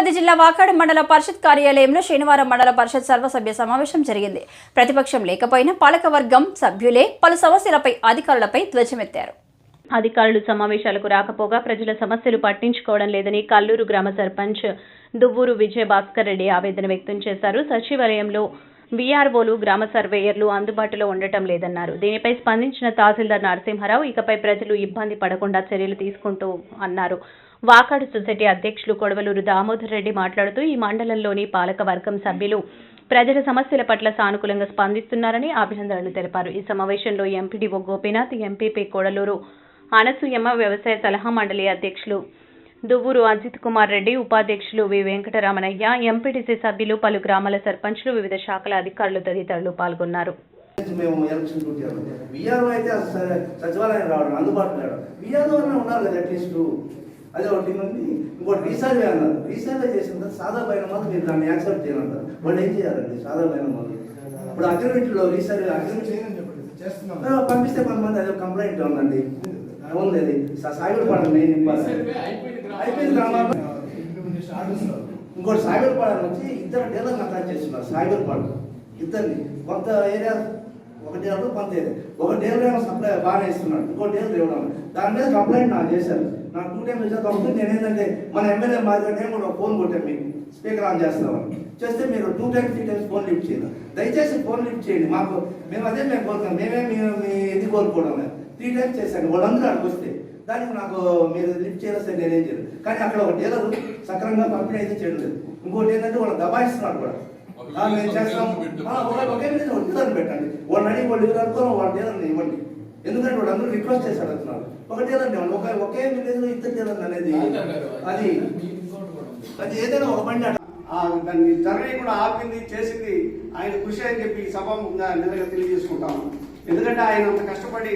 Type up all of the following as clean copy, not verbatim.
వనపర్తి జిల్లా వాకాడు మండల పరిషత్ కార్యాలయంలో శనివారం మండల పరిషత్ సర్వసభ్య సమావేశం జరిగింది. ప్రతిపక్షం లేకపోయినా పాలకవర్గం సభ్యులే పలు సమస్యలపై అధికారులపై ధ్వజమెత్తారు. అధికారులు సమావేశాలకు రాకపోగా ప్రజల సమస్యలు పట్టించుకోవడం లేదని కల్లూరు గ్రామ సర్పంచ్ దువ్వూరు విజయభాస్కర్ రెడ్డి ఆవేదన వ్యక్తం చేశారు. సచివాలయంలో వీఆర్ఓలు, గ్రామ సర్వేయర్లు అందుబాటులో ఉండటం లేదన్నారు. దీనిపై స్పందించిన తహసీల్దార్ నరసింహారావు ఇకపై ప్రజలు ఇబ్బంది పడకుండా చర్యలు తీసుకుంటూ అన్నారు. వాకాడు సొసైటీ అధ్యక్షులు కొడవలూరు దామోదర్ రెడ్డి మాట్లాడుతూ ఈ మండలంలోని పాలకవర్గం సభ్యులు ప్రజల సమస్యల పట్ల సానుకూలంగా స్పందిస్తున్నారని అభినందనలు తెలిపారు. ఈ సమావేశంలో ఎంపీడీఓ గోపీనాథ్, ఎంపీపీ కొడలూరు అనసూయమ్మ, వ్యవసాయ సలహా మండలి అధ్యక్షులు దువ్వూరు అజిత్ కుమార్ రెడ్డి, ఉపాధ్యక్షులు వి వెంకటరామయ్య, ఎంపీటీసీ సభ్యులు, పలు గ్రామాల సర్పంచ్లు, వివిధ శాఖల అధికారులు తదితరులు పాల్గొన్నారు. అదే ఒకటి మంది ఇంకోటి రీసర్వే అన్నారు. రీసర్వే చేసిన తర్వాత సాదా పైన మాత్రం మీరు దాన్ని యాక్సెప్ట్ చేయాలంటారు. వాళ్ళు ఏం చేయాలండి? సాదా పైన మాత్రం ఇప్పుడు అగ్రిమెంట్లో రీసర్వే పంపిస్తే కొంతమంది అదే కంప్లైంట్ ఉందండి, ఉంది. అది సాయిబుల్ పాడు మెయిన్ అయిపోయింది గ్రామాల్లో. ఇంకోటి సాయిబుల్ పాడు వచ్చి ఇద్దరు డీలర్ని అటాచ్ చేస్తున్నారు. సాయిబుల్ పాడు ఇద్దరిని కొంత ఏరియా ఒక డీలర్, కొంత ఏరియా ఒక డీలర్ ఏమో సప్లై బాగానే ఇస్తున్నాడు, ఇంకో డీలర్ ఇవ్వడం. దాని మీద కంప్లైంట్ నాకు చేశారు. నాకు 2 టైమ్స్ రిజల్ట్ అవుతుంది. నేనేంటంటే మన ఎమ్మెల్యే మాదిరిగా కూడా ఫోన్ కొట్టాను, మీకు స్పీకర్ ఆన్ చేస్తామని చేస్తే మీరు 2 టైమ్స్ 3 టైమ్స్ ఫోన్ లిఫ్ట్ చేయాలి. దయచేసి ఫోన్ లిఫ్ట్ చేయండి. మేము కోరుతాం. మేమే మీ ఇది కోరుకోవడం 3 టైమ్స్ చేశాను. వాళ్ళందరూ అక్కడికి వస్తే దానికి నాకు మీరు లిఫ్ట్ చేయాల్సి నేనేం చేయలేదు. కానీ అక్కడ ఒక డీలర్ సక్రమంగా పంపిణీ అయితే చేయలేదు. ఇంకోటి ఏంటంటే వాళ్ళు దబాయిస్తున్నారు కూడా. మేము చేస్తాం ఒకే మీద డీలర్ని పెట్టండి. వాళ్ళని అడిగి వాళ్ళు డీలర్ అనుకో వాళ్ళ డీలర్ని ఇవ్వండి. ఎందుకంటే వాళ్ళందరూ రిక్వెస్ట్ చేసి అడుగుతున్నారు. ఒక డీలర్ ఒకే విలేజ్ లో ఇద్దరు డీలర్ అనేది అది ఏదైనా ఒక బండి దాన్ని సర్వే కూడా ఆపింది, చేసింది ఆయన కృషి అని చెప్పి సభాముఖంగా నిజంగా తెలియజేసుకుంటాము. ఎందుకంటే ఆయన అంత కష్టపడి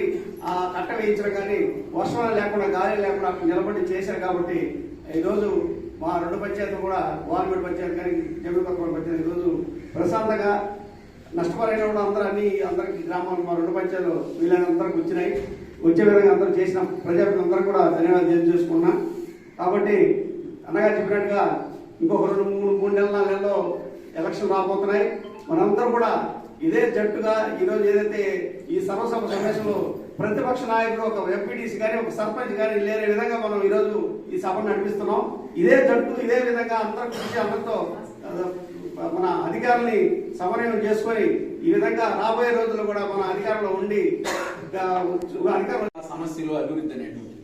కట్ట వేయించడం కానీ వర్షం లేకుండా గాలి లేకుండా నిలబడి చేశారు. కాబట్టి ఈరోజు మా 2 పంచాయతీలు కూడా వాల్మేడు పంచాయతీ కానీ జమీపక్కల పంచాయతీ ఈరోజు ప్రశాంతంగా నష్టపరైన కూడా అందరికి గ్రామాలు మా 2 పంచాయతీలు వీళ్ళందరికి వచ్చినాయి. వచ్చే విధంగా అందరూ చేసిన ప్రజలందరూ కూడా ధన్యవాదాలు తెలియజేసుకున్నాం. కాబట్టి అన్నగారు చెప్పినట్టుగా ఇంకొక 2-3 నెలల్లో ఎలక్షన్ రాబోతున్నాయి. మనందరం కూడా ఇదే జట్టుగా ఈరోజు ఏదైతే ఈ సర్వసభ సమావేశంలో ప్రతిపక్ష నాయకుడు ఒక ఎంపీటీసీ కానీ ఒక సర్పంచ్ కానీ లేని విధంగా మనం ఈరోజు ఈ సభను నడిపిస్తున్నాం. ఇదే జట్టు ఇదే విధంగా అందరూ కృషి అందరితో మన అధికారుల్ని సమన్వయం చేసుకొని ఈ విధంగా రాబోయే రోజుల్లో కూడా మన అధికారంలో ఉండి సమస్యలు అభివృద్ధి అనేటువంటి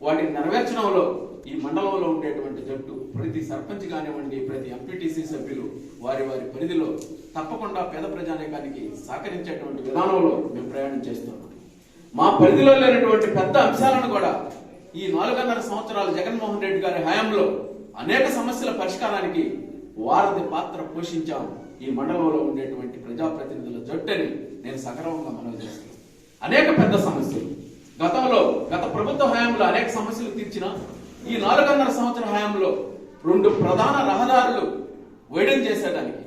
వాటిని నెరవేర్చడంలో ఈ మండలంలో ఉండేటువంటి జట్టు ప్రతి సర్పంచ్ కానివ్వండి, ప్రతి ఎంపీటీసీ సభ్యులు వారి పరిధిలో తప్పకుండా పేద ప్రజానీకానికి సహకరించేటువంటి విధానంలో మేము ప్రయాణం చేస్తున్నాం. మా పరిధిలో లేనటువంటి పెద్ద అంశాలను కూడా ఈ 4.5 సంవత్సరాలు జగన్మోహన్ రెడ్డి గారి హయాంలో అనేక సమస్యల పరిష్కారానికి వారధి పాత్ర పోషించాం. ఈ మండలంలో ఉండేటువంటి ప్రజాప్రతినిధుల జట్టుని నేను సక్రమంగా మనవి చేస్తున్నాను. అనేక పెద్ద సమస్యలు గత ప్రభుత్వ హయాంలో అనేక సమస్యలు తీర్చిన ఈ 4.5 సంవత్సర హయాంలో 2 ప్రధాన రహదారులు వైడెన్ చేసేదానికి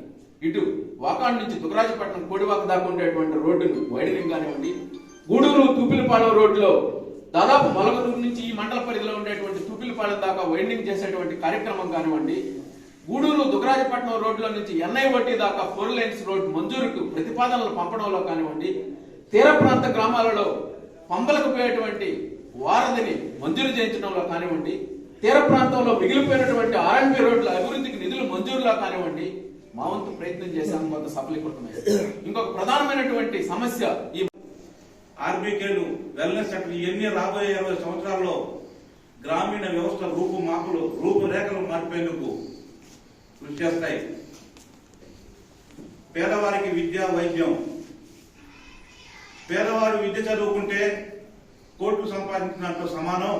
ఇటు వాకాడు నుంచి దుగరాజపట్నం కోడివాక దాకా ఉండేటువంటి రోడ్డును వైడనింగ్ కానివ్వండి, గూడూరు తూపిలపాలెం రోడ్డులో దాదాపు మలగదూరు నుంచి ఈ మండల పరిధిలో ఉండేటువంటి తూపిలపాలెం దాకా వైండింగ్ చేసేటువంటి కార్యక్రమం కానివ్వండి, గూడూరు దుగరాజపట్నం రోడ్లో నుంచి NI-OT దాకా 4 లైన్స్ రోడ్డు మంజూరుకు ప్రతిపాదనలు పంపడంలో కానివ్వండి, తీర ప్రాంత గ్రామాలలో పంపలకు పోయేటువంటి వారధిని మంజూరు చేయించడంలో కానివ్వండి, తీర ప్రాంతంలో మిగిలిపోయినటువంటి R&B రోడ్ల అభివృద్ధికి నిధులు మంజూరులో కానివ్వండి మా వంతు ప్రయత్నం చేశాము. కొంత సఫలీకృతమైంది. ఇంకొక ప్రధానమైనటువంటి సమస్య ఈ ఆర్బీకేలు, వెల్నెస్ సెంటర్ ఇవన్నీ రాబోయే 20 సంవత్సరాల్లో గ్రామీణ వ్యవస్థ రూపురేఖలు మార్పేందుకు కృషి చేస్తాయి. పేదవారికి విద్య, వైద్యం. పేదవారు విద్య చదువుకుంటే కోట్లు సంపాదించినట్టు సమానం.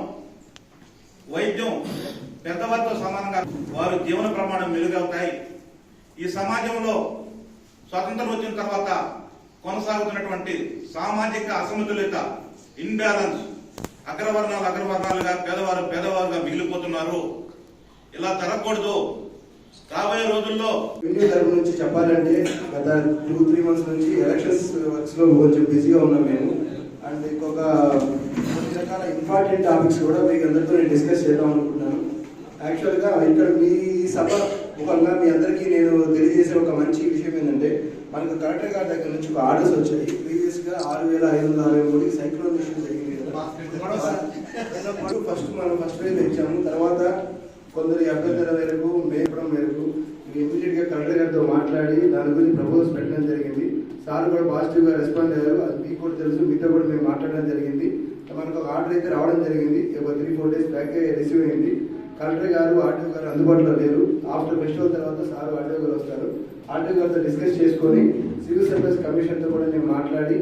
వైద్యం పెద్దవారితో సమానంగా వారి జీవన ప్రమాణం మెరుగవుతాయి. ఈ సమాజంలో స్వతంత్రం వచ్చిన తర్వాత కొనసాగుతున్నటువంటి సామాజిక అసమతుల్యత, ఇన్బ్యాలెన్స్, అగ్రవర్ణాలుగా పేదవారుగా మిగిలిపోతున్నారు. ఇలా జరగకూడదు. రాబోయే రోజుల్లో తరపు నుంచి చెప్పాలంటే గత 2-3 మంత్స్ నుంచి ఎలక్షన్స్ వర్క్స్ లో కొంచెం బిజీగా ఉన్నాం మేము. అండ్ ఇంకొక కొన్ని రకాల ఇంపార్టెంట్ టాపిక్స్ కూడా మీకు అందరితో నేను డిస్కస్ చేద్దాం అనుకుంటున్నాను. యాక్చువల్గా ఇక్కడ మీ సభ ముఖంగా మీ అందరికీ నేను తెలియజేసే ఒక మంచి విషయం ఏంటంటే మనకు కలెక్టర్ గారి దగ్గర నుంచి ఒక ఆర్డర్స్ వచ్చాయి. ప్రీవియస్గా 6,563 సైక్లోన్ ఇష్యూ జరిగింది కదా. ఫస్ట్ ఫేజ్ ఇచ్చాము. తర్వాత కొందరు అభ్యర్థుల మేరకు మేపడం మేరకు ఇమీడియట్గా కలెక్టర్ గారితో మాట్లాడి దాని గురించి ప్రపోజల్స్ పెట్టడం జరిగింది. సార్ కూడా పాజిటివ్గా రెస్పాండ్ అయ్యారు. అది మీకు కూడా తెలుసు, మీతో కూడా మేము మాట్లాడడం జరిగింది. మనకు ఒక ఆర్డర్ అయితే రావడం జరిగింది. ఒక 3-4 డేస్ బ్యాక్ రిసీవ్ అయింది. కలెక్టర్ గారు ఆర్టీఓ గారు అందుబాటులో లేరు. ఆఫ్టర్ ఫెస్టివల్ తర్వాత సార్ ఆర్టీఓ గారు వస్తారు. ఆర్టీఓ గారితో డిస్కస్ చేసుకొని సివిల్ సర్వీస్ కమిషన్తో కూడా నేను మాట్లాడి